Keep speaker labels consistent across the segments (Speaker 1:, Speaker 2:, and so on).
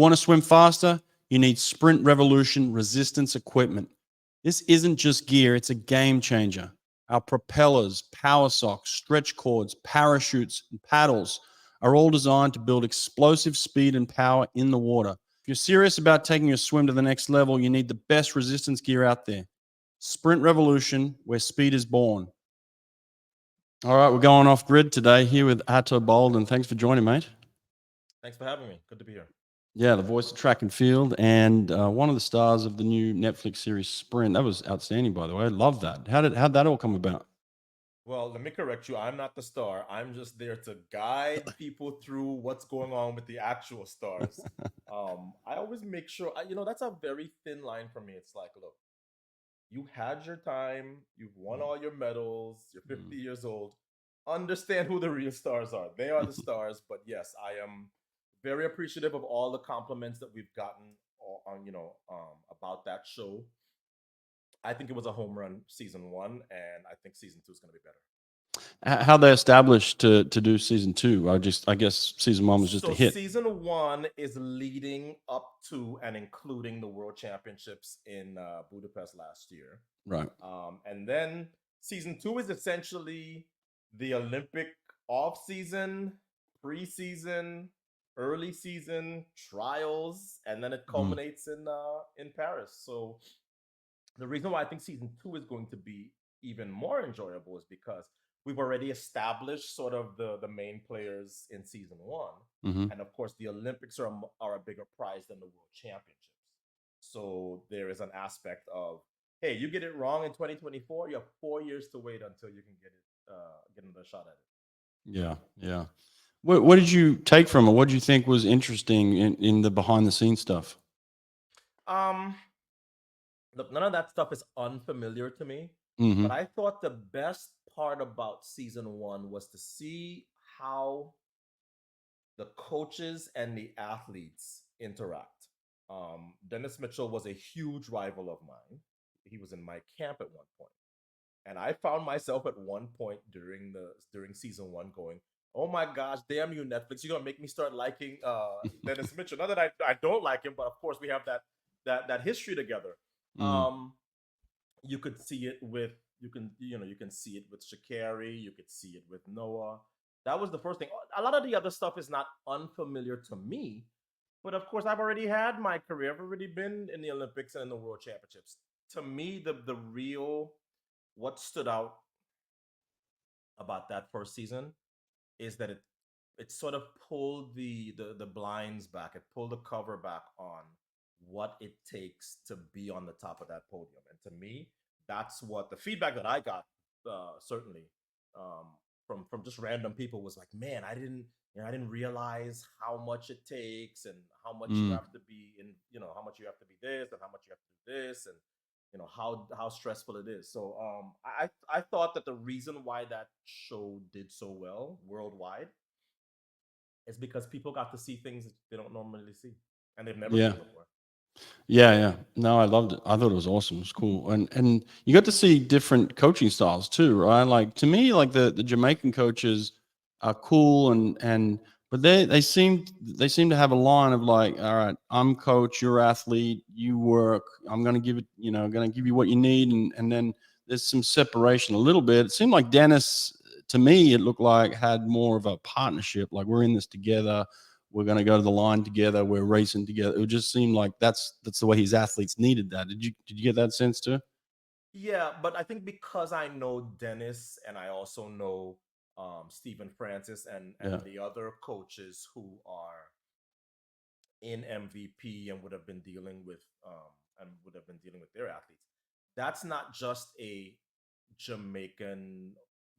Speaker 1: want to swim faster, you need sprint revolution resistance equipment. This isn't just gear, it's a game changer. Our propellers, power socks, stretch cords, parachutes, and paddles are all designed to build explosive speed and power in the water. If you're serious about taking your swim to the next level, you need the best resistance gear out there. Sprint Revolution, where speed is born. All right, we're going off grid today here with Ato Boldon. Thanks for joining, mate.
Speaker 2: Thanks for having me. Good to be here.
Speaker 1: Yeah, the voice of track and field, and one of the stars of the new Netflix series Sprint. That was outstanding, by the way. I love that. How'd that all come about?
Speaker 2: Well, let me correct you. I'm not the star. I'm just there to guide people through what's going on with the actual stars. I always make sure, that's a very thin line for me. It's like, look, you had your time, you've won all your medals, you're 50 years old. Understand who the real stars are. They are the stars. But yes, I am very appreciative of all the compliments that we've gotten about that show. I think it was a home run season 1, and I think season 2 is going to be better.
Speaker 1: How they established to do season 2? I guess season 1 was just a hit.
Speaker 2: Season 1 is leading up to and including the World Championships in Budapest last year.
Speaker 1: Right.
Speaker 2: And then season 2 is essentially the Olympic off season, preseason, early season, trials, and then it culminates in Paris. So the reason why I think season 2 is going to be even more enjoyable is because we've already established sort of the main players in season 1.
Speaker 1: Mm-hmm.
Speaker 2: And of course, the Olympics are a bigger prize than the World Championships. So there is an aspect of, hey, you get it wrong in 2024, you have 4 years to wait until you can get another shot at it.
Speaker 1: Yeah, yeah. What did you take from it? What did you think was interesting in the behind the scenes stuff?
Speaker 2: Look, none of that stuff is unfamiliar to me.
Speaker 1: Mm-hmm.
Speaker 2: But I thought the best part about season 1 was to see how the coaches and the athletes interact. Dennis Mitchell was a huge rival of mine. He was in my camp at one point. And I found myself at one point during season 1 going, oh my gosh, damn you, Netflix, you're gonna make me start liking Dennis Mitchell. Not that I don't like him, but of course we have that history together. You could see it with you can see it with Sha'Carri, you could see it with Noah. That was the first thing. A lot of the other stuff is not unfamiliar to me, but of course I've already had my career. I've already been in the Olympics and in the World Championships. To me, the real what stood out about that first season is that it sort of pulled the blinds back. It pulled the cover back on what it takes to be on the top of that podium. And to me, that's what the feedback that I got certainly from just random people was like, man, I didn't realize how much it takes and how much you have to be in, how much you have to be this and how much you have to do this and how stressful it is. So I thought that the reason why that show did so well worldwide is because people got to see things that they don't normally see and they've never seen before.
Speaker 1: Yeah. No, I loved it. I thought it was awesome. It was cool. And you got to see different coaching styles too, right? Like to me, like the Jamaican coaches are cool but they seem to have a line of like, all right, I'm coach, you're athlete, you work, I'm gonna give it, gonna give you what you need, and then there's some separation a little bit. It seemed like Dennis, to me, it looked like had more of a partnership, like we're in this together. We're going to go to the line together. We're racing together. It just seemed like that's the way his athletes needed that. Did you get that sense too?
Speaker 2: Yeah, but I think because I know Dennis and I also know Stephen Francis and the other coaches who are in MVP and would have been dealing with their athletes. That's not just a Jamaican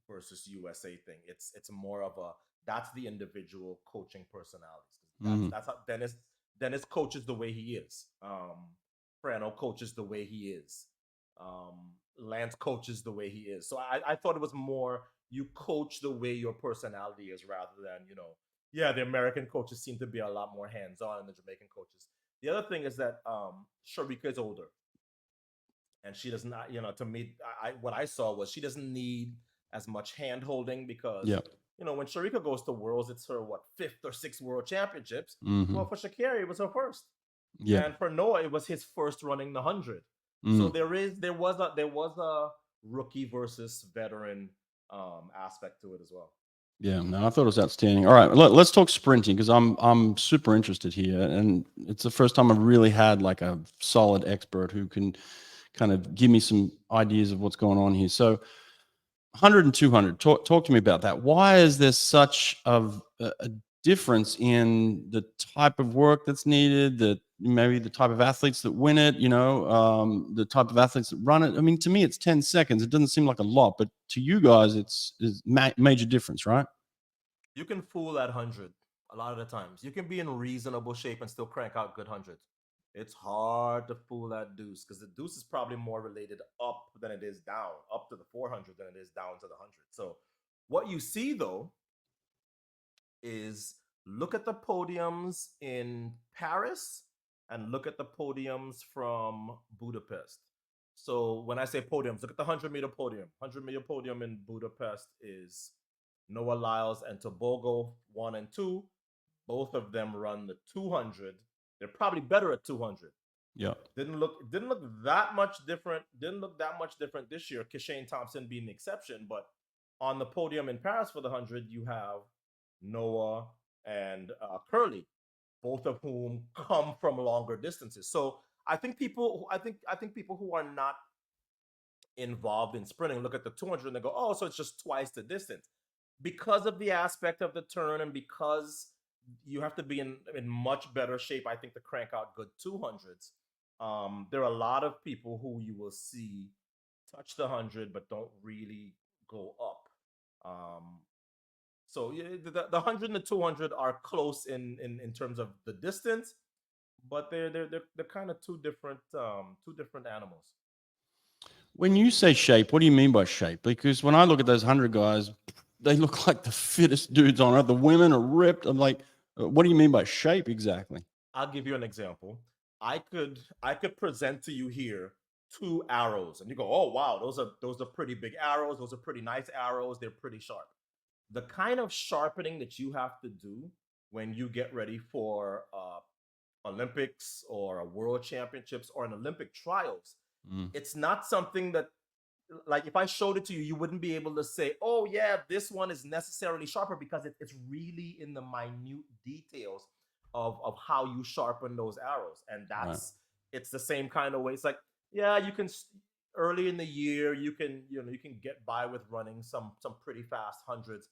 Speaker 2: versus USA thing. It's more of that's the individual coaching personalities. That's how Dennis coaches the way he is. Frano coaches the way he is. Lance coaches the way he is. So I thought it was more you coach the way your personality is rather than, the American coaches seem to be a lot more hands-on than the Jamaican coaches. The other thing is that Sharika is older. And she does not, to me, what I saw was she doesn't need as much hand-holding because, when Sharika goes to Worlds, it's her fifth or sixth World Championships.
Speaker 1: Hmm.
Speaker 2: Well, for Shakira, it was her first,
Speaker 1: Yeah.
Speaker 2: and for Noah, it was his first running the 100. So
Speaker 1: Mm.
Speaker 2: there was a rookie versus veteran aspect to it as well.
Speaker 1: Yeah, no, I thought it was outstanding. All right, let's talk sprinting because I'm super interested here, and it's the first time I've really had like a solid expert who can kind of give me some ideas of what's going on here. So 100 and 200, talk to me about that. Why is there such a difference in the type of work that's needed, that maybe the type of athletes that win it, the type of athletes that run it? I mean, to me, it's 10 seconds. It doesn't seem like a lot, but to you guys, it's major difference, right?
Speaker 2: You can fool at 100 a lot of the times. You can be in reasonable shape and still crank out good hundreds. It's hard to fool at deuce because the deuce is probably more related up than it is down, up to the 400 than it is down to the 100. So, what you see though is look at the podiums in Paris and look at the podiums from Budapest. So when I say podiums, look at the 100-meter podium. 100-meter podium in Budapest is Noah Lyles and Tobogo 1 and 2. Both of them run the 200. They're probably better at 200.
Speaker 1: Yeah.
Speaker 2: Didn't look that much different. Didn't look that much different this year. Kishane Thompson being the exception, but on the podium in Paris for the 100, you have Noah and Curly, both of whom come from longer distances. So I think people who are not involved in sprinting look at the 200 and they go, oh, so it's just twice the distance because of the aspect of the turn and because you have to be in much better shape, I think, to crank out good 200s. There are a lot of people who you will see touch the 100 but don't really go up. So yeah, the 100 and the 200 are close in terms of the distance, but they're kind of two different animals.
Speaker 1: When you say shape, what do you mean by shape? Because when I look at those 100 guys, they look like the fittest dudes on earth. The women are ripped. I'm like, what do you mean by shape exactly?
Speaker 2: I'll give you an example. I could present to you here two arrows, and you go, "Oh wow, those are pretty big arrows. Those are pretty nice arrows. They're pretty sharp." The kind of sharpening that you have to do when you get ready for Olympics or a World Championships or an Olympic trials,
Speaker 1: Mm.
Speaker 2: it's not something that, like, if I showed it to you, you wouldn't be able to say, "Oh yeah, this one is necessarily sharper," because it's really in the minute details of how you sharpen those arrows, and
Speaker 1: Right.
Speaker 2: it's the same kind of way. It's like, yeah, early in the year you can get by with running some pretty fast hundreds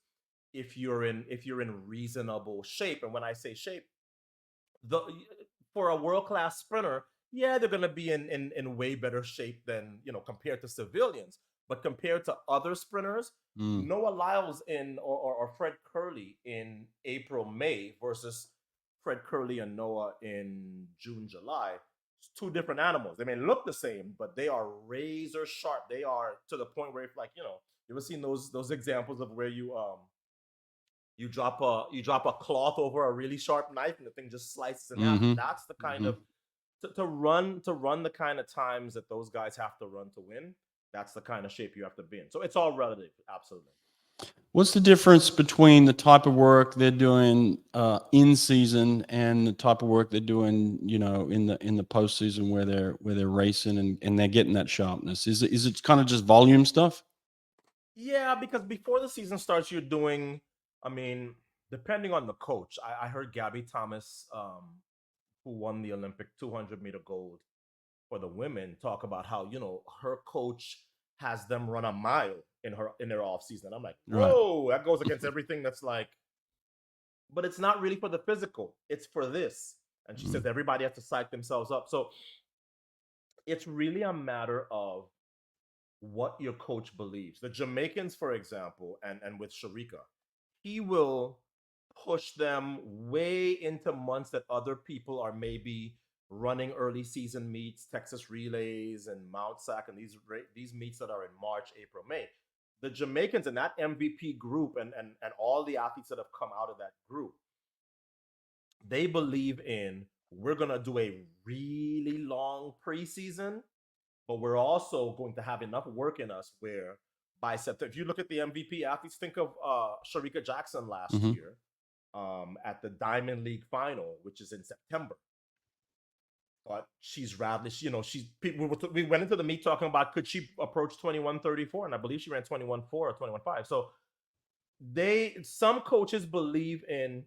Speaker 2: if you're in reasonable shape. And when I say shape, the for a world class sprinter, yeah, they're gonna be in way better shape than compared to civilians. But compared to other sprinters,
Speaker 1: Mm.
Speaker 2: Noah Lyles or Fred Curley in April, May versus Fred Curley and Noah in June, July, it's two different animals. They may look the same, but they are razor sharp. They are to the point where, if, like, you ever seen those examples of where you drop a cloth over a really sharp knife and the thing just slices in half.
Speaker 1: Mm-hmm.
Speaker 2: That's the kind
Speaker 1: Mm-hmm.
Speaker 2: of to run the kind of times that those guys have to run to win. That's the kind of shape you have to be in. So it's all relative, absolutely.
Speaker 1: What's the difference between the type of work they're doing in season and the type of work they're doing, in the postseason where they're racing and they're getting that sharpness? Is it kind of just volume stuff?
Speaker 2: Yeah, because before the season starts, you're doing. I mean, depending on the coach, I heard Gabby Thomas, who won the Olympic 200-meter gold for the women, talk about how her coach has them run a mile in their off season. I'm like,
Speaker 1: Right.
Speaker 2: whoa, that goes against everything. That's like, but it's not really for the physical. It's for this. And she
Speaker 1: Mm.
Speaker 2: says everybody has to psych themselves up. So it's really a matter of what your coach believes. The Jamaicans, for example, and with Sharika, he will push them way into months that other people are maybe running early season meets, Texas relays and Mount Sac, and these meets that are in March, April, May. The Jamaicans in that MVP group and all the athletes that have come out of that group, they believe in, we're gonna do a really long preseason, but we're also going to have enough work in us where by September. If you look at the MVP athletes, think of Sharika Jackson last
Speaker 1: Hmm.
Speaker 2: year at the Diamond League final, which is in September. But she's rather, we went into the meet talking about could she approach 21:34, and I believe she ran 21:4 or 21:5. So some coaches believe in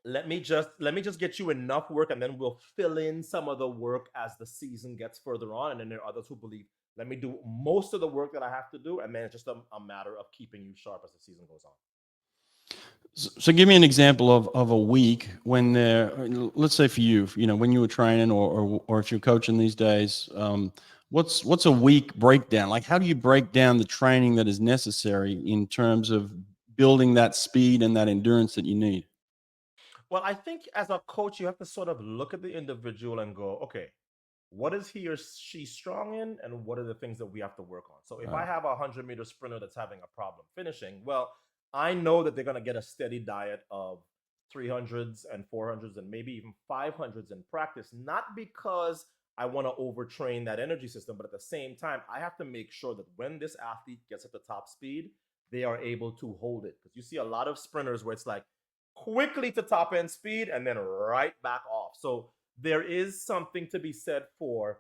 Speaker 2: let me just get you enough work, and then we'll fill in some of the work as the season gets further on. And then there are others who believe, let me do most of the work that I have to do, and then it's just a matter of keeping you sharp as the season goes on.
Speaker 1: So give me an example of a week when let's say for you, when you were training or if you're coaching these days, what's a week breakdown? Like, how do you break down the training that is necessary in terms of building that speed and that endurance that you need?
Speaker 2: Well, I think as a coach, you have to sort of look at the individual and go, okay, what is he or she strong in, and what are the things that we have to work on? So if I
Speaker 1: Right.
Speaker 2: have a 100-meter sprinter that's having a problem finishing, well, I know that they're going to get a steady diet of 300s and 400s and maybe even 500s in practice, not because I want to overtrain that energy system, but at the same time, I have to make sure that when this athlete gets at the top speed, they are able to hold it. Because you see a lot of sprinters where it's like quickly to top end speed and then right back off. So there is something to be said for,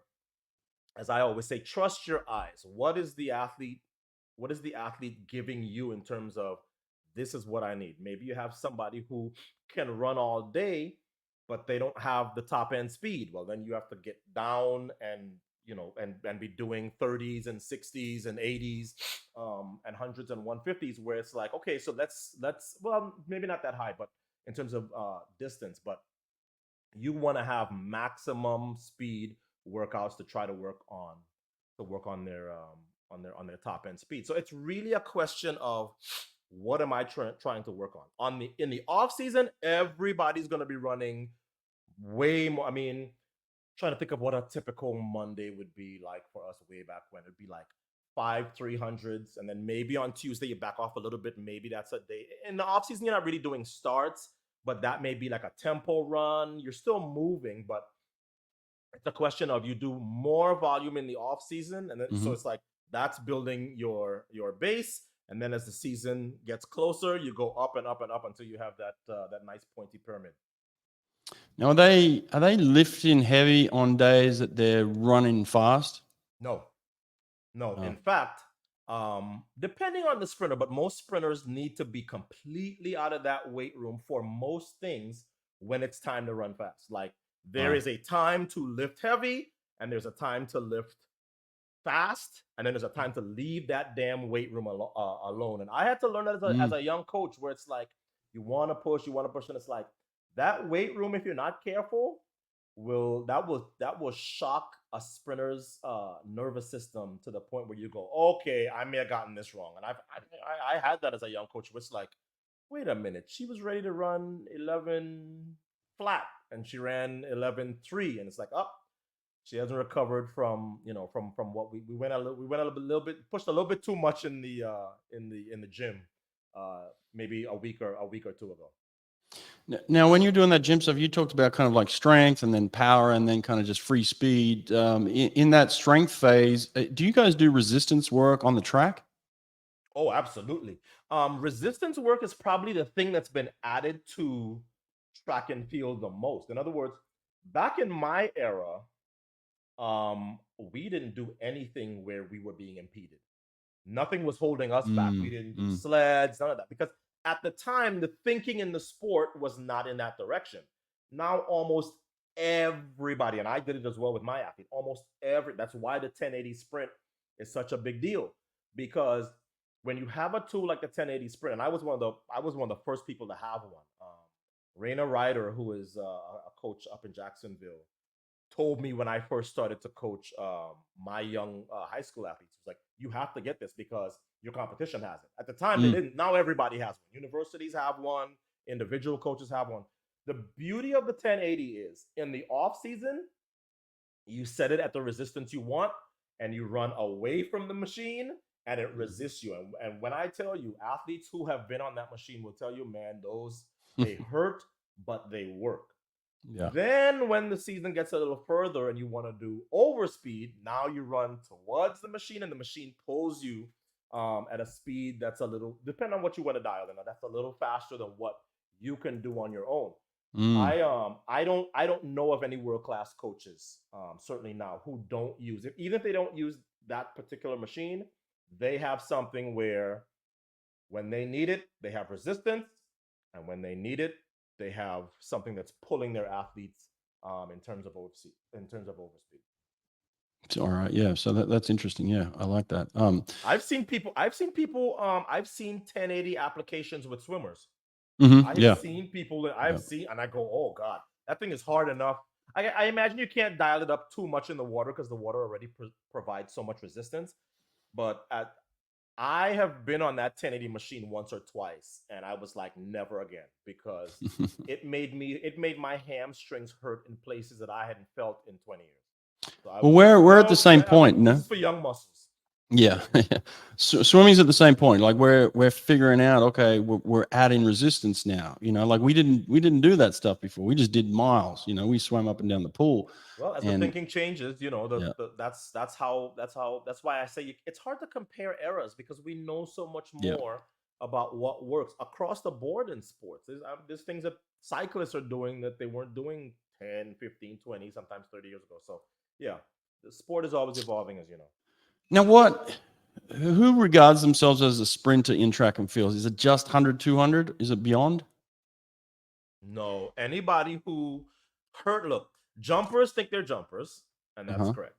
Speaker 2: as I always say, trust your eyes. What is the athlete giving you in terms of, this is what I need? Maybe you have somebody who can run all day, but they don't have the top end speed. Well, then you have to get down and and be doing 30s and 60s and 80s and hundreds and 150s, where it's like, okay, so let's well, maybe not that high, but in terms of distance, but you want to have maximum speed workouts to try to work on their top end speed. So it's really a question of, what am I trying to work on the in the off season. Everybody's going to be running way more. I mean, trying to think of what a typical Monday would be like for us way back when. It'd be like 5 300s, and then maybe on Tuesday you back off a little bit. Maybe that's a day. In the off season, you're not really doing starts, but that may be like a tempo run. You're still moving, but it's a question of, you do more volume in the off season, and then, so
Speaker 1: Hmm.
Speaker 2: it's like that's building your base, and then as the season gets closer, you go up and up and up until you have that nice pointy pyramid.
Speaker 1: Now, are they lifting heavy on days that they're running fast?
Speaker 2: No, no.
Speaker 1: Oh.
Speaker 2: In fact, depending on the sprinter, but most sprinters need to be completely out of that weight room for most things when it's time to run fast. Like, there
Speaker 1: Wow.
Speaker 2: is a time to lift heavy, and there's a time to lift fast, and then there's a time to leave that damn weight room alone. And I had to learn that as
Speaker 1: Mm.
Speaker 2: a young coach, where it's like, you want to push, and it's like, that weight room, if you're not careful, will shock a sprinter's nervous system to the point where you go, okay, I may have gotten this wrong. And I had that as a young coach, where it's like, wait a minute, she was ready to run 11 flat, and she ran 11.3, and it's like, oh, she hasn't recovered from what we went a little bit pushed a little bit too much in the gym, maybe a week or two ago.
Speaker 1: Now, when you're doing that gym stuff, you talked about kind of like strength and then power and then kind of just free speed. In that strength phase, do you guys do resistance work on the track?
Speaker 2: Oh, absolutely. Resistance work is probably the thing that's been added to track and field the most. In other words, back in my era, we didn't do anything where we were being impeded. Nothing was holding us back. We
Speaker 1: Mm,
Speaker 2: didn't do
Speaker 1: mm.
Speaker 2: sleds, none of that. Because at the time, the thinking in the sport was not in that direction. Now, almost everybody, and I did it as well with my athlete, that's why the 1080 sprint is such a big deal. Because when you have a tool like the 1080 sprint, and I was one of the first people to have one. Raina Ryder, who is a coach up in Jacksonville, told me when I first started to coach my young high school athletes. It's like, you have to get this because your competition has it. At the time, they
Speaker 1: Mm.
Speaker 2: didn't. Now everybody has one. Universities have one. Individual coaches have one. The beauty of the 1080 is, in the off season, you set it at the resistance you want, and you run away from the machine, and it resists you. And when I tell you, athletes who have been on that machine will tell you, man, those, they hurt, but they work.
Speaker 1: Yeah.
Speaker 2: Then when the season gets a little further and you want to do overspeed, now you run towards the machine, and the machine pulls you at a speed that's a little, depending on what you want to dial in, that's a little faster than what you can do on your own.
Speaker 1: Mm.
Speaker 2: I don't know of any world class coaches, certainly now, who don't use it. Even if they don't use that particular machine, they have something where when they need it, they have resistance, and when they need it, they have something that's pulling their athletes, in terms of overspeed.
Speaker 1: It's all right. Yeah. So that's interesting. Yeah, I like that.
Speaker 2: I've seen 1080 applications with swimmers. I have
Speaker 1: Yeah.
Speaker 2: seen people that
Speaker 1: Yeah.
Speaker 2: I've seen, and I go, oh God, that thing is hard enough. I imagine you can't dial it up too much in the water because the water already provides so much resistance. But I have been on that 1080 machine once or twice, and I was like, never again, because it made my hamstrings hurt in places that I hadn't felt in 20 years. So I
Speaker 1: Well,
Speaker 2: was like,
Speaker 1: we're at the
Speaker 2: no,
Speaker 1: same point,
Speaker 2: this
Speaker 1: no?
Speaker 2: is for young muscles.
Speaker 1: Yeah. Swimming's at the same point. Like we're figuring out, okay, we're adding resistance now. Like we didn't do that stuff before. We just did miles. We swam up and down the pool,
Speaker 2: Well, as the
Speaker 1: and
Speaker 2: thinking changes,
Speaker 1: yeah,
Speaker 2: that's why I say it's hard to compare eras because we know so much
Speaker 1: yeah.
Speaker 2: more about what works across the board in sports. There's things that cyclists are doing that they weren't doing 10, 15, 20, sometimes 30 years ago. So, yeah, the sport is always evolving, as you know.
Speaker 1: Now, who regards themselves as a sprinter in track and field? Is it just 100, 200? Is it beyond?
Speaker 2: No, anybody who look, jumpers think they're jumpers, and
Speaker 1: Uh
Speaker 2: that's
Speaker 1: huh.
Speaker 2: correct.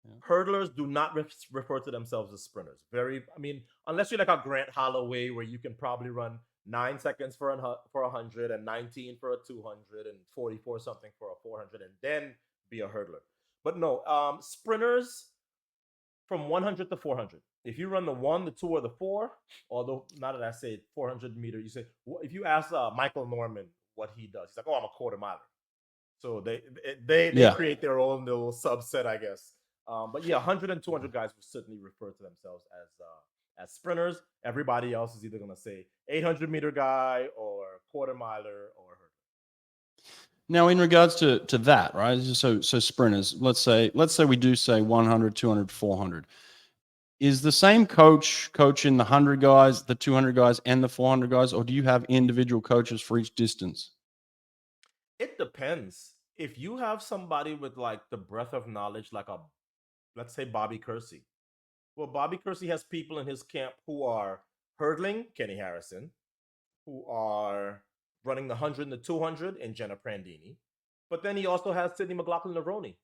Speaker 1: Yeah.
Speaker 2: Hurdlers do not refer to themselves as sprinters. I mean, unless you're like a Grant Holloway, where you can probably run 9 seconds for 100 and 19 for a 200 and 44 something for a 400, and then be a hurdler. But no, sprinters from 100 to 400. If you run the one, the two, or the four, although now that I say 400 meter, you say, if you ask Michael Norman what he does, he's like, oh, I'm a quarter miler. So they
Speaker 1: Yeah.
Speaker 2: create their own little subset, I guess. But yeah, 100 and 200 guys will certainly refer to themselves as sprinters. Everybody else is either going to say 800-meter guy or quarter miler or hurdler.
Speaker 1: Now, in regards to that, right? So sprinters, let's say we do say 100, 200, 400. Is the same coach coaching the 100 guys, the 200 guys, and the 400 guys, or do you have individual coaches for each distance?
Speaker 2: It depends. If you have somebody with like the breadth of knowledge, like let's say Bobby Kersey. Well, Bobby Kersey has people in his camp who are hurdling, Kenny Harrison, who are running the 100 and the 200 in Jenna Prandini. But then he also has Sydney McLaughlin-Laroni,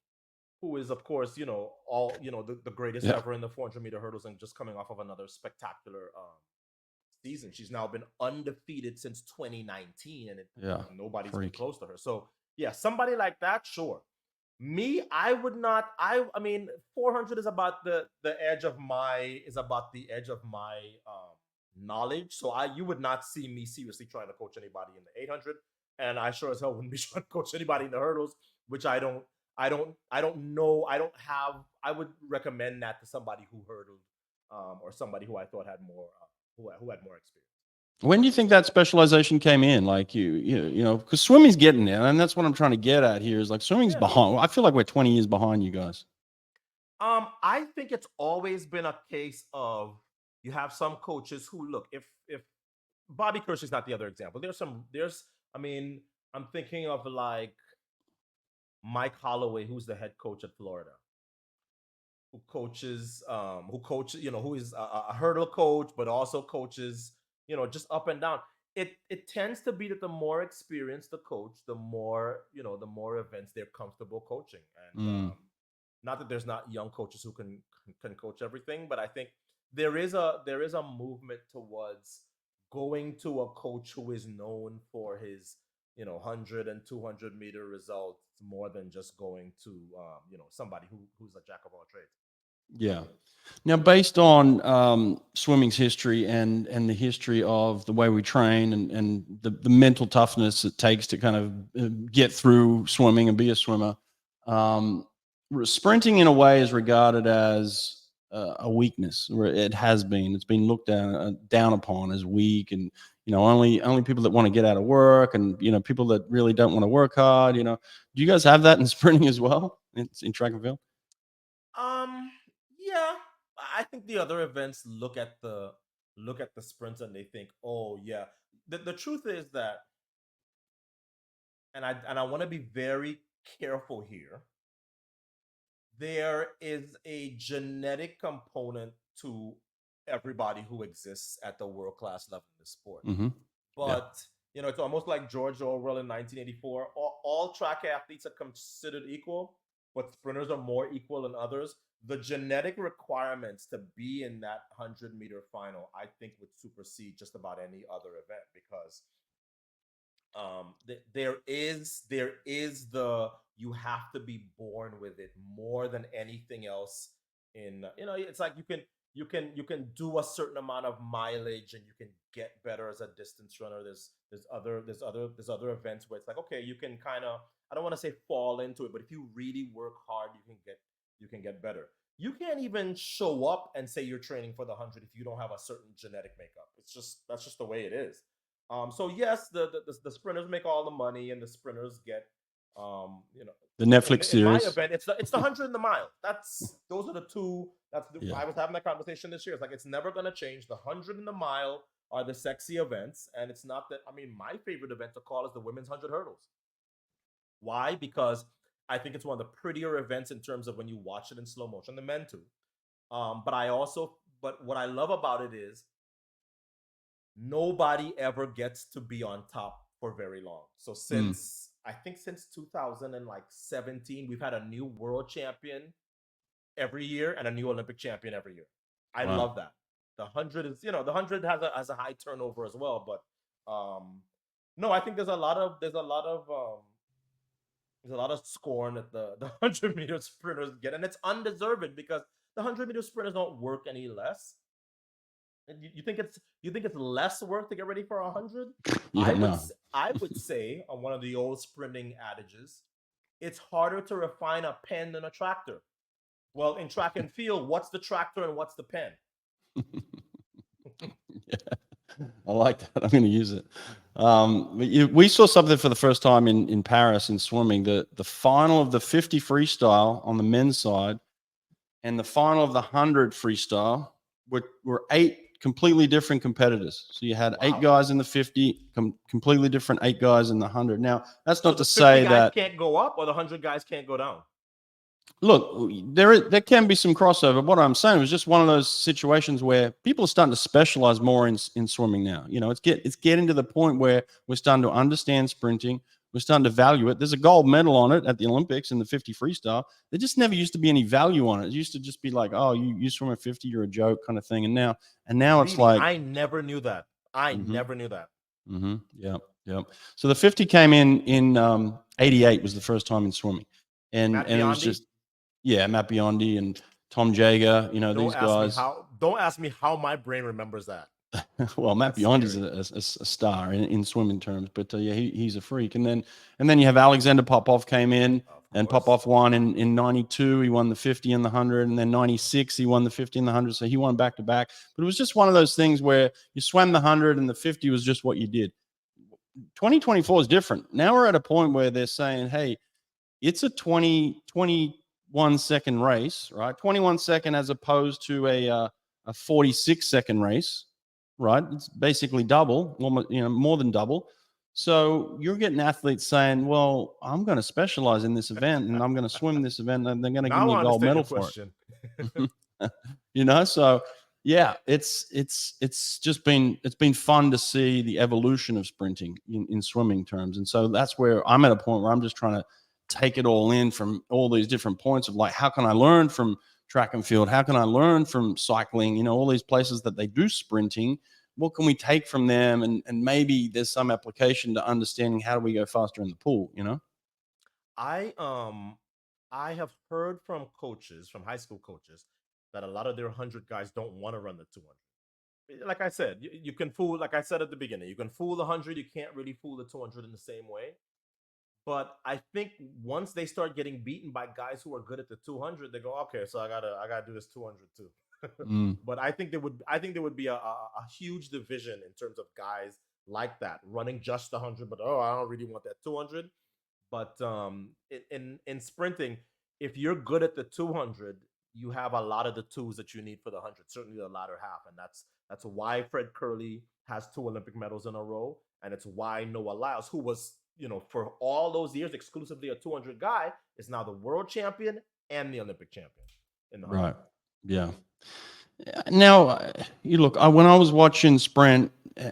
Speaker 2: who is, of course, the greatest
Speaker 1: Yeah.
Speaker 2: ever in the 400-meter hurdles and just coming off of another spectacular season. She's now been undefeated since 2019, and
Speaker 1: Yeah.
Speaker 2: nobody's been
Speaker 1: Freak.
Speaker 2: close to her. So, yeah, somebody like that, sure. Me, I would not. I mean, 400 is about the edge of my knowledge. So you would not see me seriously trying to coach anybody in the 800, and I sure as hell wouldn't be trying to coach anybody in the hurdles, which I don't know. I don't have. I would recommend that to somebody who hurdled, or somebody who I thought had more, who had more experience.
Speaker 1: When do you think that specialization came in? Like because swimming's getting there, and that's what I'm trying to get at here. Is like swimming's
Speaker 2: Yeah.
Speaker 1: behind. I feel like we're 20 years behind you guys.
Speaker 2: I think it's always been a case of you have some coaches who look, if Bobby Kersey's not the other example. I mean, I'm thinking of like Mike Holloway, who's the head coach at Florida, who is a hurdle coach, but also coaches, just up and down. It tends to be that the more experienced the coach, the more events they're comfortable coaching. And
Speaker 1: Mm.
Speaker 2: not that there's not young coaches who can coach everything, but I think there is a movement towards going to a coach who is known for his 100 and 200-meter results more than just going to somebody who's a jack of all trades.
Speaker 1: Yeah. Now, based on swimming's history and the history of the way we train and the mental toughness it takes to kind of get through swimming and be a swimmer, um, sprinting in a way is regarded as a weakness, or it has been. It's been looked down upon as weak, and only people that want to get out of work, and people that really don't want to work hard. Do you guys have that in sprinting as well? In track and field?
Speaker 2: Um, yeah, I think the other events look at the sprints and they think, oh yeah. The truth is that, and I want to be very careful here. There is a genetic component to everybody who exists at the world class level in the sport.
Speaker 1: Mm-hmm. Yeah.
Speaker 2: But it's almost like George Orwell in 1984. All track athletes are considered equal, but sprinters are more equal than others. The genetic requirements to be in that 100-meter final, I think, would supersede just about any other event, because there is the you have to be born with it more than anything else. It's like you can do a certain amount of mileage and you can get better as a distance runner. There's other events where it's like, okay, you can kind of, I don't want to say fall into it, but if you really work hard, you can get better. You can't even show up and say you're training for the 100 if you don't have a certain genetic makeup. That's just the way it is. So yes, the sprinters make all the money, and the sprinters get,
Speaker 1: The Netflix
Speaker 2: in my
Speaker 1: series.
Speaker 2: event, it's the 100 and the mile. Those are the two.
Speaker 1: Yeah.
Speaker 2: I was having that conversation this year. It's like, it's never gonna change. The 100 and the mile are the sexy events, and it's not that. I mean, my favorite event to call is the women's 100 hurdles. Why? Because I think it's one of the prettier events in terms of when you watch it in slow motion. The men too. But what I love about it is nobody ever gets to be on top for very long. So I think since 2017, we've had a new world champion every year and a new Olympic champion every year. I
Speaker 1: Wow.
Speaker 2: love that. The 100 is, the 100 has a high turnover as well, but no, I think there's a lot of scorn that the 100-meter sprinters get, and it's undeserved, because the 100-meter sprinters don't work any less. And you think it's less work to get ready for 100?
Speaker 1: Yeah, no.
Speaker 2: I would say, on one of the old sprinting adages, it's harder to refine a pen than a tractor. Well, in track and field, what's the tractor and what's the pen?
Speaker 1: Yeah, I like that. I'm going to use it. We saw something for the first time in Paris in swimming. The final of the 50 freestyle on the men's side and the final of the 100 freestyle were 8 completely different competitors. So you had 8 guys in the 50, completely different 8 guys in the 100. Now, that's not to say that
Speaker 2: can't go up, or the 100 guys can't go down.
Speaker 1: Look, there can be some crossover. What I'm saying was just one of those situations where people are starting to specialize more in swimming now. It's getting to the point where we're starting to understand sprinting. We're starting to value it. There's a gold medal on it at the Olympics in the 50 freestyle. There just never used to be any value on it. It used to just be like, oh, you swim at 50, you're a joke kind of thing. And now it's like,
Speaker 2: I never knew that. Never knew that.
Speaker 1: Mm-hmm. Yeah. So the 50 came in 88 was the first time in swimming, and it was just. Yeah, Matt Biondi and Tom Jager, these guys.
Speaker 2: Don't ask me how my brain remembers that.
Speaker 1: Well, Matt Biondi's a star in swimming terms, but yeah, he's a freak. And then you have Alexander Popov came in, and Popov won in 92. He won the 50 and the 100, and then 96 he won the 50 and the 100. So he won back to back. But it was just one of those things where you swam the 100 and the 50 was just what you did. 2024 is different. Now we're at a point where they're saying, hey, it's a 21-second race, right? 21 second as opposed to a 46-second race, right? It's basically double, more than double. So you're getting athletes saying, well, I'm going to specialize in this event and I'm going to swim this event and they're going to give me a gold medal for it. So yeah, it's been fun to see the evolution of sprinting in swimming terms. And so that's where I'm at a point where I'm just trying to take it all in from all these different points of like, how can I learn from track and field? How can I learn from cycling? All these places that they do sprinting. What can we take from them? And maybe there's some application to understanding how do we go faster in the pool,
Speaker 2: I have heard from coaches, from high school coaches, that a lot of their 100 guys don't want to run the 200. Like I said, you can fool, like I said at the beginning, you can fool the 100, you can't really fool the 200 in the same way. But I think once they start getting beaten by guys who are good at the 200, they go, okay, so I gotta do this 200 too. But I think there would be a huge division in terms of guys like that running just the 100, but I don't really want that 200. But in sprinting, if you're good at the 200, you have a lot of the tools that you need for the 100, certainly the latter half. And that's why Fred Curley has 2 Olympic medals in a row. And it's why Noah Lyles, who was, for all those years exclusively a 200 guy, is now the world champion and the Olympic champion in the 100.
Speaker 1: Right. Yeah. Now, you look. When I was watching sprint,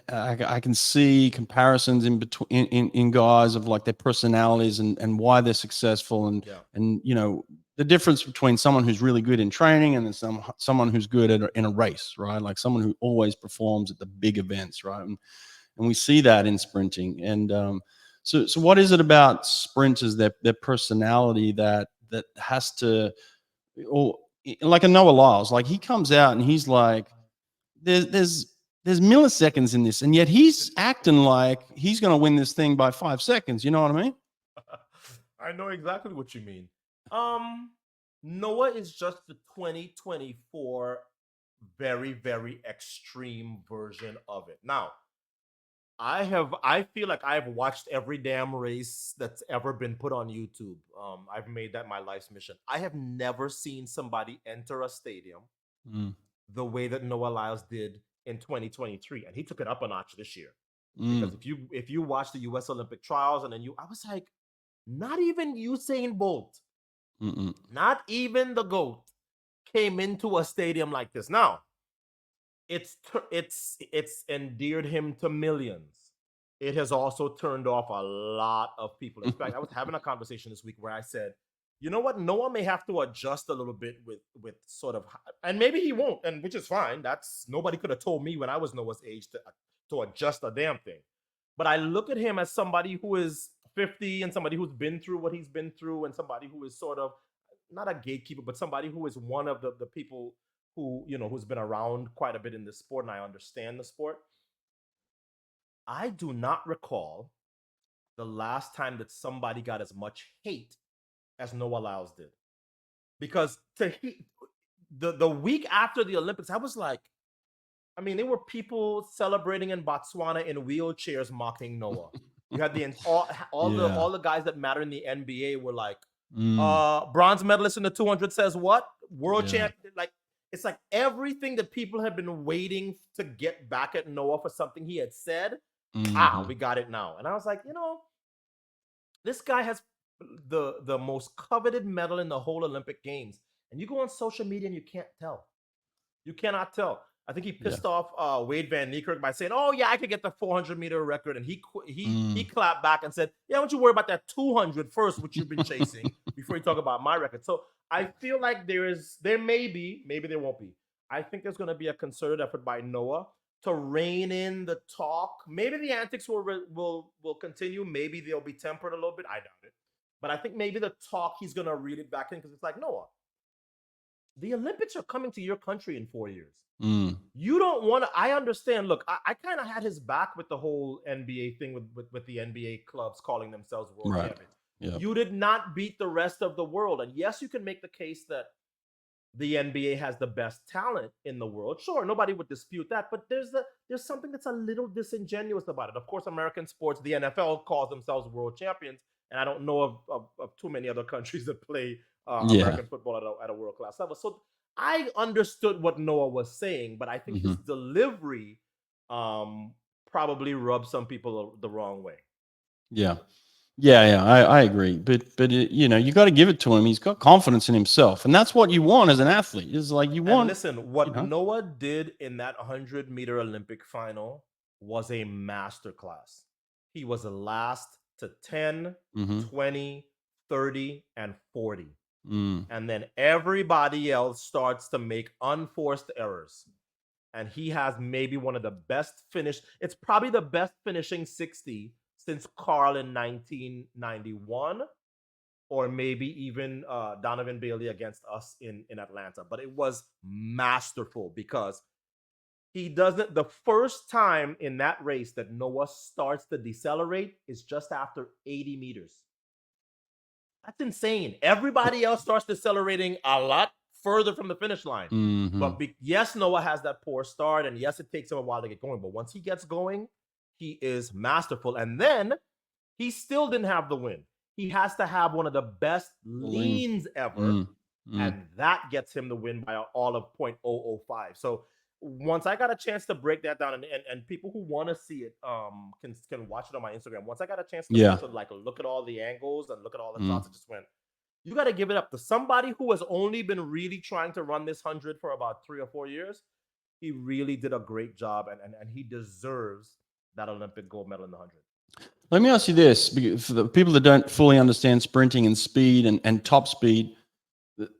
Speaker 1: I can see comparisons in between in guys of like their personalities and why they're successful, and
Speaker 2: Yeah.
Speaker 1: and the difference between someone who's really good in training and then someone who's good in a race, right? Like someone who always performs at the big events, right? And we see that in sprinting. And so what is it about sprinters, their personality that has to, or like a Noah Lyles, like he comes out and he's like, there's milliseconds in this, and yet he's acting like he's going to win this thing by 5 seconds. You know what I mean?
Speaker 2: I know exactly what you mean. Noah is just the 2024 very, very extreme version of it. Now, I feel like I've watched every damn race that's ever been put on YouTube. I've made that my life's mission. I have never seen somebody enter a stadium the way that Noah Lyles did in 2023, and he took it up a notch this year. Because if you watch the U.S. Olympic trials, and then I was like, not even Usain Bolt, not even the GOAT, came into a stadium like this. Now, it's endeared him to millions. It has also turned off a lot of people. In fact, I was having a conversation this week where I said, you know what, Noah may have to adjust a little bit with sort of, and maybe he won't, and which is fine. That's, nobody could have told me when I was Noah's age to adjust a damn thing. But I look at him as somebody who is 50 and somebody who's been through what he's been through, and somebody who is sort of not a gatekeeper, but somebody who is one of the people who, who's been around quite a bit in this sport, and I understand the sport. I do not recall the last time that somebody got as much hate as Noah Lyles did. Because the week after the Olympics, I was like, I mean, there were people celebrating in Botswana in wheelchairs mocking Noah. You had all the guys that matter in the NBA were like, bronze medalist in the 200 says what? World champion. Like, it's like everything that people have been waiting to get back at Noah for something he had said. We got it now. And I was like, this guy has the most coveted medal in the whole Olympic Games. And you go on social media and you can't tell. You cannot tell. I think he pissed off Wade Van Niekerk by saying, "Oh yeah, I could get the 400-meter record," and he clapped back and said, "Yeah, don't you worry about that 200 first, which you've been chasing, before you talk about my record." So I feel like there may be, maybe there won't be. I think there's going to be a concerted effort by Noah to rein in the talk. Maybe the antics will continue. Maybe they'll be tempered a little bit. I doubt it, but I think maybe the talk he's going to reel it back in, because it's like, Noah, the Olympics are coming to your country in 4 years. You don't want to. I understand. Look, I kind of had his back with the whole NBA thing with the NBA clubs calling themselves world champions. Yep. You did not beat the rest of the world. And yes, you can make the case that the NBA has the best talent in the world. Sure, nobody would dispute that. But there's something that's a little disingenuous about it. Of course, American sports, the NFL calls themselves world champions. And I don't know of too many other countries that play American football at a world-class level. So I understood what Noah was saying, but I think his delivery probably rubbed some people the wrong way.
Speaker 1: I agree. But you got to give it to him. He's got confidence in himself, and that's what you want as an athlete. Is like you want.
Speaker 2: And listen, what Noah did in that 100-meter Olympic final was a masterclass. He was the last to 10, 20, 30, and 40. And then everybody else starts to make unforced errors. And he has maybe one of the best finish. It's probably the best finishing 60 since Carl in 1991, or maybe even Donovan Bailey against us in Atlanta. But it was masterful, because he doesn't. The first time in that race that Noah starts to decelerate is just after 80 meters. That's insane. Everybody else starts decelerating a lot further from the finish line. But yes, Noah has that poor start, and yes, it takes him a while to get going. But once he gets going, he is masterful. And then he still didn't have the win. He has to have one of the best leans ever and that gets him the win by all of 0.005. So once I got a chance to break that down, and people who want to see it can watch it on my Instagram. Once I got a chance to like look at all the angles and look at all the shots, I just went, you got to give it up to somebody who has only been really trying to run this 100 for about 3 or 4 years. He really did a great job, and he deserves that Olympic gold medal in the 100.
Speaker 1: Let me ask you this, for the people that don't fully understand sprinting and speed and top speed,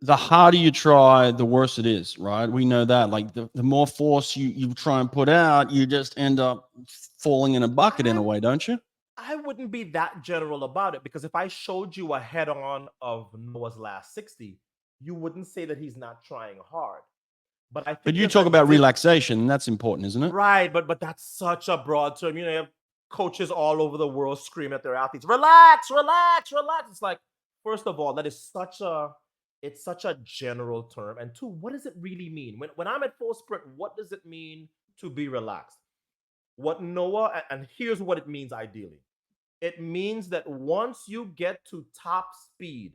Speaker 1: the harder you try, the worse it is, right? We know that. Like the more force you try and put out, you just end up falling in a bucket in a way, don't you?
Speaker 2: I wouldn't be that general about it, because if I showed you a head-on of Noah's last 60, you wouldn't say that he's not trying hard. But I think
Speaker 1: you talk about relaxation, and that's important, isn't it?
Speaker 2: Right, but that's such a broad term. You have coaches all over the world scream at their athletes, relax, relax, relax. It's like, first of all, that is such a general term. And two, what does it really mean? When I'm at full sprint, what does it mean to be relaxed? What Noah, and here's what it means ideally. It means that once you get to top speed,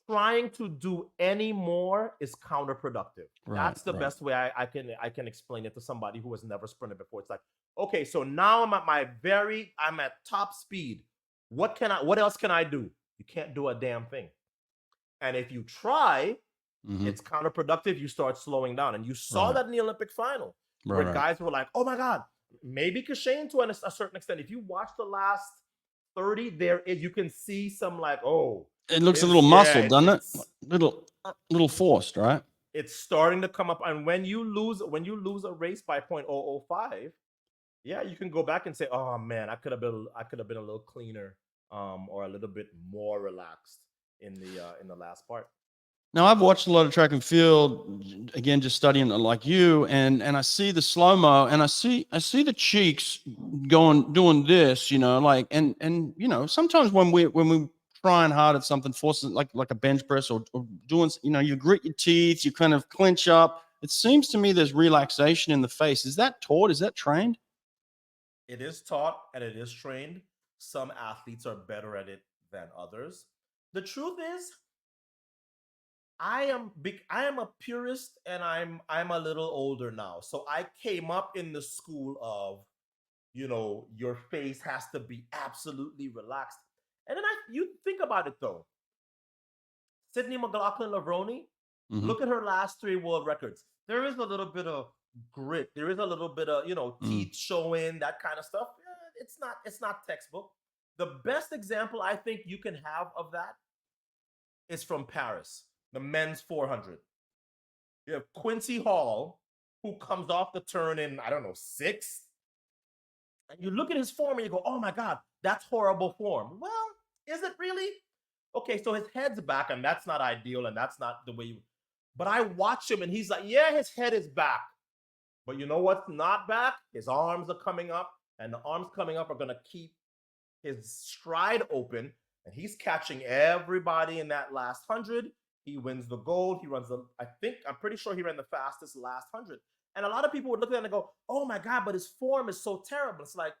Speaker 2: trying to do any more is counterproductive. That's the best way I can explain it to somebody who has never sprinted before. It's like, okay, so now I'm at top speed. What else can I do? You can't do a damn thing. And if you try, it's counterproductive. You start slowing down. And you saw that in the Olympic final, where guys were like, oh my God, maybe Kashane to a certain extent. If you watch the last 30, you can see some like, oh,
Speaker 1: it looks a little muscled, doesn't it? Little forced, right?
Speaker 2: It's starting to come up. And when you lose a race by 0.005, yeah, you can go back and say, oh man, I could have been a little cleaner, or a little bit more relaxed in the last part.
Speaker 1: Now, I've watched a lot of track and field, again, just studying like you, and I see the slow-mo, and I see the cheeks doing this, like, and sometimes when we trying hard at something, forcing like a bench press or doing, you grit your teeth, you kind of clench up. It seems to me there's relaxation in the face. Is that taught? Is that trained?
Speaker 2: It is taught and it is trained. Some athletes are better at it than others. The truth is, I am a purist, and I'm a little older now. So I came up in the school of, your face has to be absolutely relaxed. And then you think about it though. Sydney McLaughlin-Levrone, look at her last 3 world records. There is a little bit of grit. There is a little bit of, teeth showing, that kind of stuff. It's not textbook. The best example I think you can have of that is from Paris, the men's 400. You have Quincy Hall, who comes off the turn in, I don't know, 6th. And you look at his form and you go, oh my God, that's horrible form. Well, is it really? Okay, so his head's back, and that's not ideal, and that's not the way you... But I watch him, and he's like, yeah, his head is back. But you know what's not back? His arms are coming up, and the arms coming up are going to keep his stride open, and he's catching everybody in that last 100. He wins the gold. I'm pretty sure he ran the fastest last 100. And a lot of people would look at it and go, oh my God, but his form is so terrible. It's like,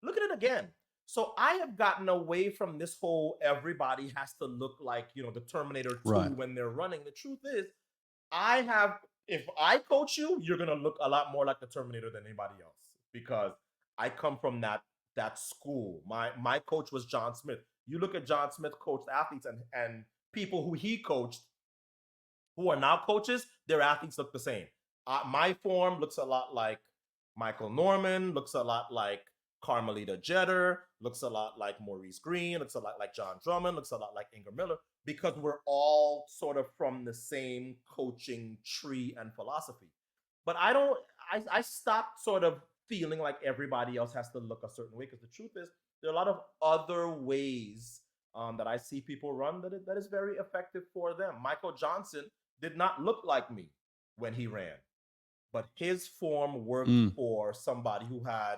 Speaker 2: look at it again. So I have gotten away from this whole everybody has to look like, the Terminator 2 when they're running. The truth is, if I coach you, you're going to look a lot more like the Terminator than anybody else, because I come from that school. My coach was John Smith. You look at John Smith coached athletes, and people who he coached who are now coaches, their athletes look the same. My form looks a lot like Michael Norman, looks a lot like Carmelita Jeter, looks a lot like Maurice Green, looks a lot like John Drummond, looks a lot like Ingram Miller, because we're all sort of from the same coaching tree and philosophy. But I stopped sort of feeling like everybody else has to look a certain way, because the truth is, there are a lot of other ways that I see people run that is very effective for them. Michael Johnson did not look like me when he ran, but his form worked for somebody who had,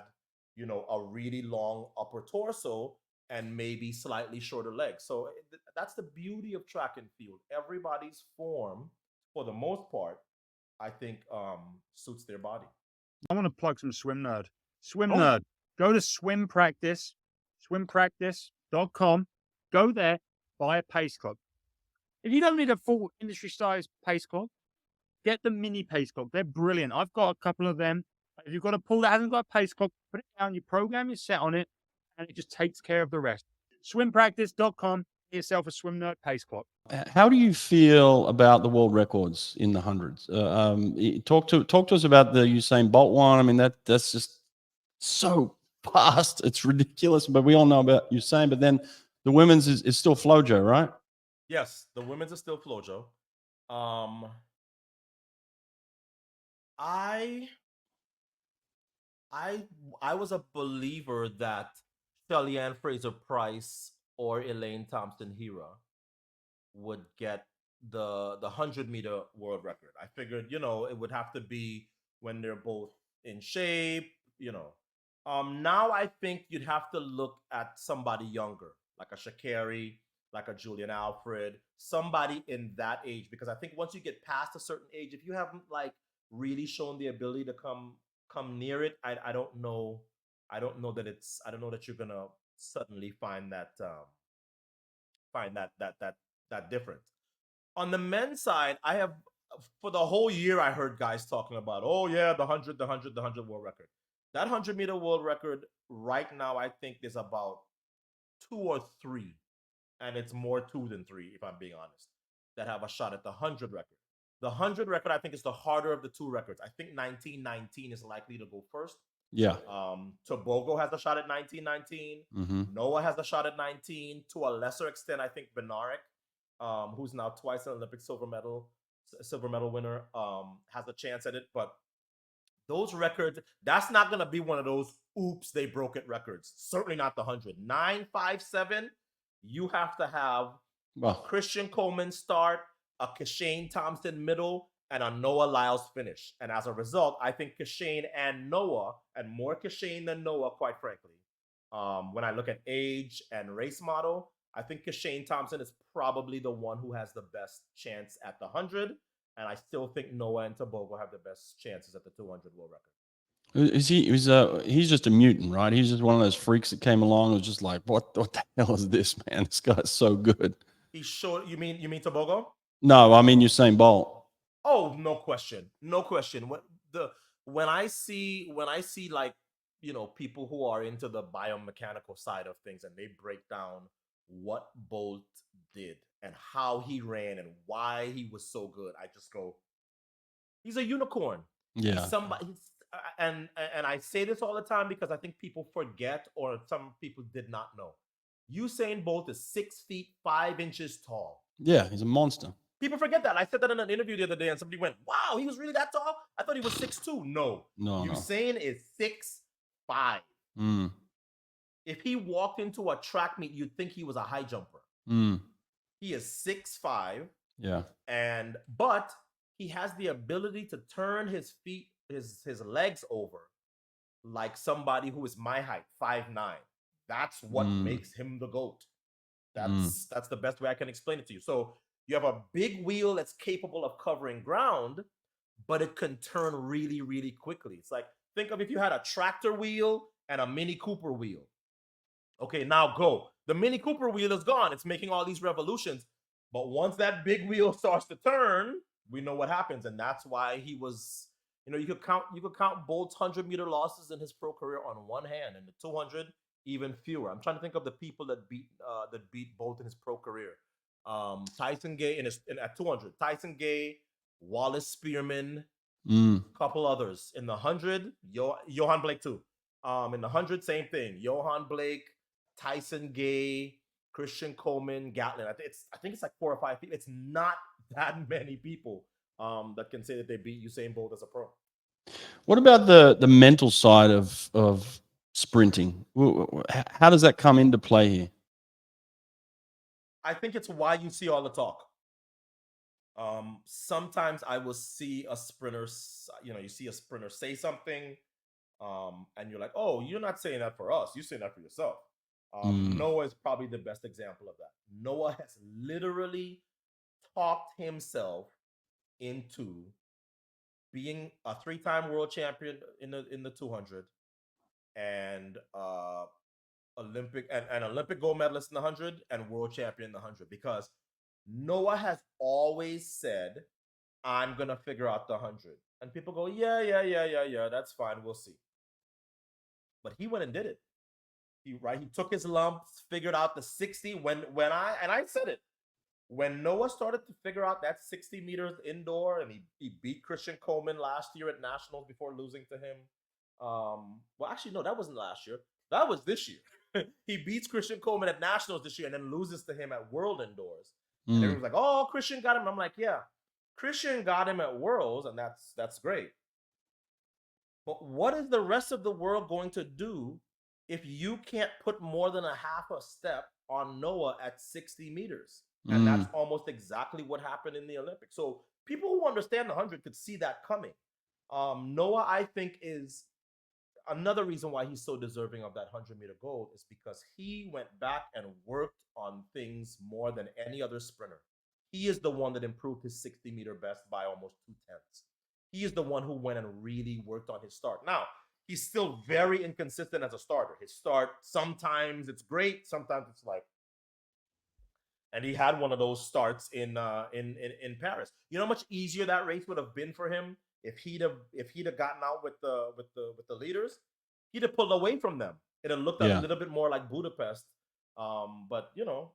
Speaker 2: a really long upper torso and maybe slightly shorter legs. So that's the beauty of track and field. Everybody's form, for the most part, I think suits their body.
Speaker 3: I want to plug some Swim Nerd. Swim Nerd. Go to swim practice, swimpractice.com. Go there, buy a pace club. If you don't need a full industry-sized pace clock, get the mini pace clock. They're brilliant. I've got a couple of them. If you've got a pool that hasn't got a pace clock, put it down, you program your set on it, and it just takes care of the rest. Swimpractice.com, get yourself a Swim Nerd pace clock.
Speaker 1: How do you feel about the world records in the hundreds? Talk to us about the Usain Bolt one. I mean, that's just so fast. It's ridiculous, but we all know about Usain. But then the women's is still Flojo, right?
Speaker 2: Yes, the women's is still Flojo. I was a believer that Shelly-Ann Fraser-Price or Elaine Thompson-Hera would get the 100-meter world record. I figured, it would have to be when they're both in shape, Now I think you'd have to look at somebody younger, like a Sha'Carri, like a Julian Alfred, somebody in that age, because I think once you get past a certain age, if you haven't really shown the ability to come near it, I don't know that you're gonna suddenly find that different. On the men's side, I have for the whole year I heard guys talking about, oh yeah, the 100 world record. That 100-meter world record right now, I think there's about 2 or 3, and it's more 2 than 3 if I'm being honest, that have a shot at the 100 record. The 100 record, I think, is the harder of the 2 records. I think 1919 is likely to go first.
Speaker 1: Yeah.
Speaker 2: Tobogo has a shot at 1919.
Speaker 1: Mm-hmm.
Speaker 2: Noah has a shot at 19. To a lesser extent, I think Benarek, who's now twice an Olympic silver medal winner, has a chance at it. But those records, that's not going to be one of those oops, they broke it records. Certainly not the 100. 957, you have to have Christian Coleman start, a Kashane Thompson middle, and a Noah Lyles finish. And as a result, I think Kashane and Noah, and more Kashane than Noah, quite frankly, when I look at age and race model, I think Kashane Thompson is probably the one who has the best chance at the 100. And I still think Noah and Tobogo have the best chances at the 200 world record.
Speaker 1: He's just a mutant, right? He's just one of those freaks that came along and was just like, what the hell is this, man? This guy's so good.
Speaker 2: He's short. You mean Tobogo?
Speaker 1: No, I mean Usain Bolt.
Speaker 2: Oh, no question. When I see people who are into the biomechanical side of things and they break down what Bolt did and how he ran and why he was so good, I just go, he's a unicorn.
Speaker 1: Yeah.
Speaker 2: He's somebody, and I say this all the time because I think people forget, or some people did not know. Usain Bolt is 6 feet 5 inches tall.
Speaker 1: Yeah, he's a monster.
Speaker 2: People forget that. I said that in an interview the other day, and somebody went, "Wow, he was really that tall? I thought he was 6'2". No, Usain is 6'5".
Speaker 1: Mm.
Speaker 2: If he walked into a track meet, you'd think he was a high jumper.
Speaker 1: Mm.
Speaker 2: He is 6'5".
Speaker 1: Yeah,
Speaker 2: but he has the ability to turn his feet, his legs over, like somebody who is my height, 5'9". That's what makes him the GOAT. That's the best way I can explain it to you. So you have a big wheel that's capable of covering ground, but it can turn really, really quickly. It's like, think of if you had a tractor wheel and a Mini Cooper wheel. Okay, now go. The Mini Cooper wheel is gone. It's making all these revolutions. But once that big wheel starts to turn, we know what happens. And that's why he was, you could count Bolt's 100-meter losses in his pro career on one hand, and the 200 even fewer. I'm trying to think of the people that beat Bolt in his pro career. Tyson Gay at 200. Tyson Gay, Wallace Spearman, couple others. In the 100, Johan Blake too. In the 100, same thing. Johan Blake, Tyson Gay, Christian Coleman, Gatlin. I think it's like 4 or 5 people. It's not that many people that can say that they beat Usain Bolt as a pro.
Speaker 1: What about the mental side of sprinting? How does that come into play here?
Speaker 2: I think it's why you see all the talk. Sometimes I will see a sprinter, you see a sprinter say something, and you're like, oh, you're not saying that for us. You're saying that for yourself. Noah is probably the best example of that. Noah has literally talked himself into being a 3-time world champion in the 200 and Olympic gold medalist in the 100 and world champion in the 100, because Noah has always said, I'm going to figure out the 100. And people go, yeah, that's fine. We'll see. But he went and did it. He took his lumps, figured out the 60 when I said it. When Noah started to figure out that 60 meters indoor, and he beat Christian Coleman last year at Nationals before losing to him. Well, actually, no, that wasn't last year. That was this year. He beats Christian Coleman at Nationals this year and then loses to him at World Indoors. And everyone's like, oh, Christian got him. I'm like, yeah, Christian got him at Worlds, and that's great. But what is the rest of the world going to do if you can't put more than a half a step on Noah at 60 meters? And that's almost exactly what happened in the Olympics. So people who understand the 100 could see that coming. Noah, I think, is another reason why he's so deserving of that 100-meter gold is because he went back and worked on things more than any other sprinter. He is the one that improved his 60-meter best by almost 2/10. He is the one who went and really worked on his start. Now, he's still very inconsistent as a starter. His start, sometimes it's great, sometimes it's like, and he had one of those starts in Paris. You know how much easier that race would have been for him if he'd have gotten out with the leaders. He'd have pulled away from them. It'd have looked a little bit more like Budapest. But you know,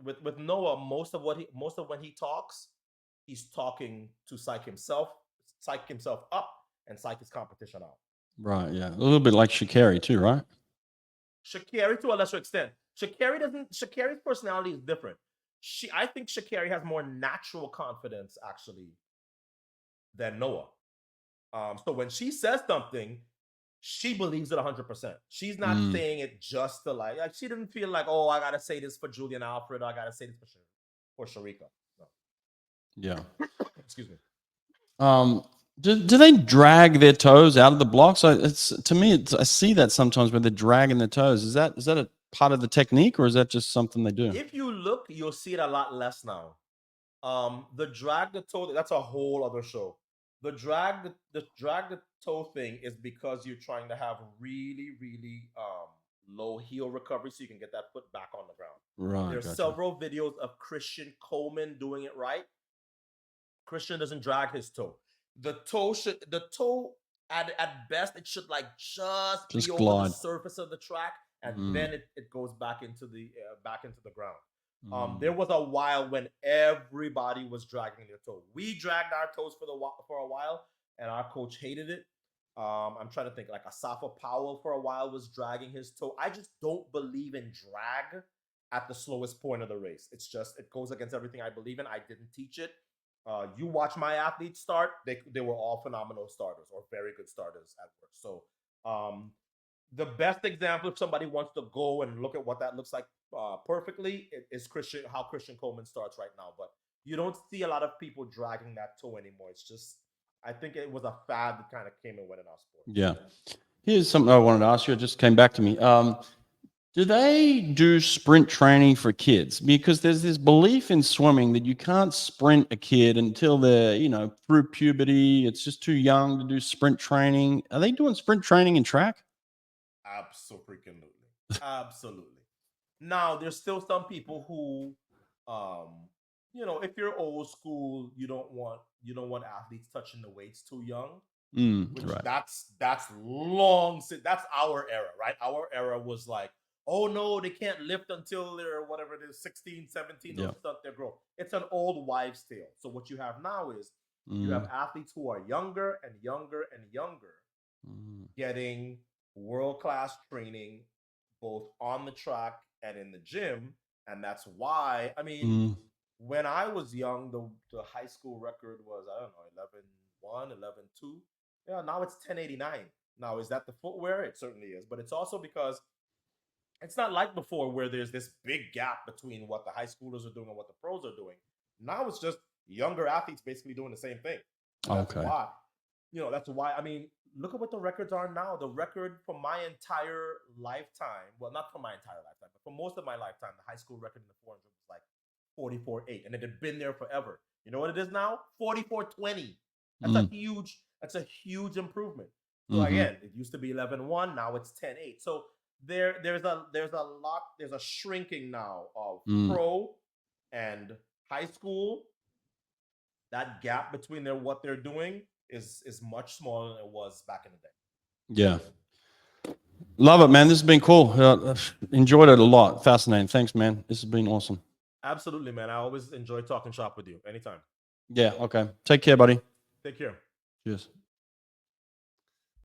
Speaker 2: with Noah, most of when he talks, he's talking to psych himself up and psych his competition out.
Speaker 1: Right. Yeah. A little bit like Sha'Carri too, right?
Speaker 2: Sha'Carri to a lesser extent. Sha'Carri's personality is different. I think Sha'Carri has more natural confidence actually than Noah. So when she says something, she believes it 100%. She's not saying it just to like she didn't feel like, oh, I gotta say this for Julian Alfred, or I gotta say this for Sharika. No.
Speaker 1: Yeah.
Speaker 2: Excuse me.
Speaker 1: Do they drag their toes out of the blocks? I see that sometimes where they're dragging their toes. Is that a part of the technique, or is that just something they do?
Speaker 2: If you look, you'll see it a lot less now. The drag the toe, that's a whole other show. The drag the toe thing is because you're trying to have really, really low heel recovery so you can get that foot back on the ground.
Speaker 1: Right.
Speaker 2: There's
Speaker 1: Gotcha.
Speaker 2: several videos of Christian Coleman doing it right. Christian doesn't drag his toe. The toe at best it should like just be over
Speaker 1: glide.
Speaker 2: the surface of the track, and then it goes back into the ground. There was a while when everybody was dragging their toe. We dragged our toes for a while, and our coach hated it. I'm trying to think, like Asafa Powell for a while was dragging his toe. I just don't believe in drag at the slowest point of the race. It goes against everything I believe in. I didn't teach it. You watch my athletes start; they were all phenomenal starters or very good starters at work. So, the best example, if somebody wants to go and look at what that looks like perfectly, is how Christian Coleman starts right now. But you don't see a lot of people dragging that toe anymore. It's just, I think it was a fad that kind of came and went in our sport.
Speaker 1: Yeah. Here's something I wanted to ask you. It just came back to me. Do they do sprint training for kids? Because there's this belief in swimming that you can't sprint a kid until they're, through puberty. It's just too young to do sprint training. Are they doing sprint training in track?
Speaker 2: Absolutely. Now, there's still some people who, if you're old school, you don't want athletes touching the weights too young.
Speaker 1: Right.
Speaker 2: That's long since that's our era, right? Our era was like, oh no, they can't lift until they're whatever it is, 16, 17, they'll stunt their growth. It's an old wives' tale. So what you have now is you have athletes who are younger and younger and younger getting world-class training both on the track and in the gym. And that's why, when I was young, the high school record was, I don't know, 11-1, 11-2. Yeah, now it's 10:89. Now, is that the footwear? It certainly is. But it's also because it's not like before where there's this big gap between what the high schoolers are doing and what the pros are doing. Now it's just younger athletes basically doing the same thing. That's why. That's why. Look at what the records are now. The record for my entire lifetime, well, not for my entire lifetime, but for most of my lifetime, the high school record in the 400 was like 44.8, and it had been there forever. You know what it is now? 44.20. That's a huge improvement. So again, it used to be 11-1, now it's 10-8. So there's a shrinking now of pro and high school, that gap between what they're doing is much smaller than it was back in the day.
Speaker 1: Yeah. Love it, man. This has been cool. Enjoyed it a lot. Fascinating. Thanks, man. This has been awesome.
Speaker 2: Absolutely, man. I always enjoy talking shop with you. Anytime.
Speaker 1: Yeah. Okay. Take care, buddy.
Speaker 2: Take care.
Speaker 1: Cheers.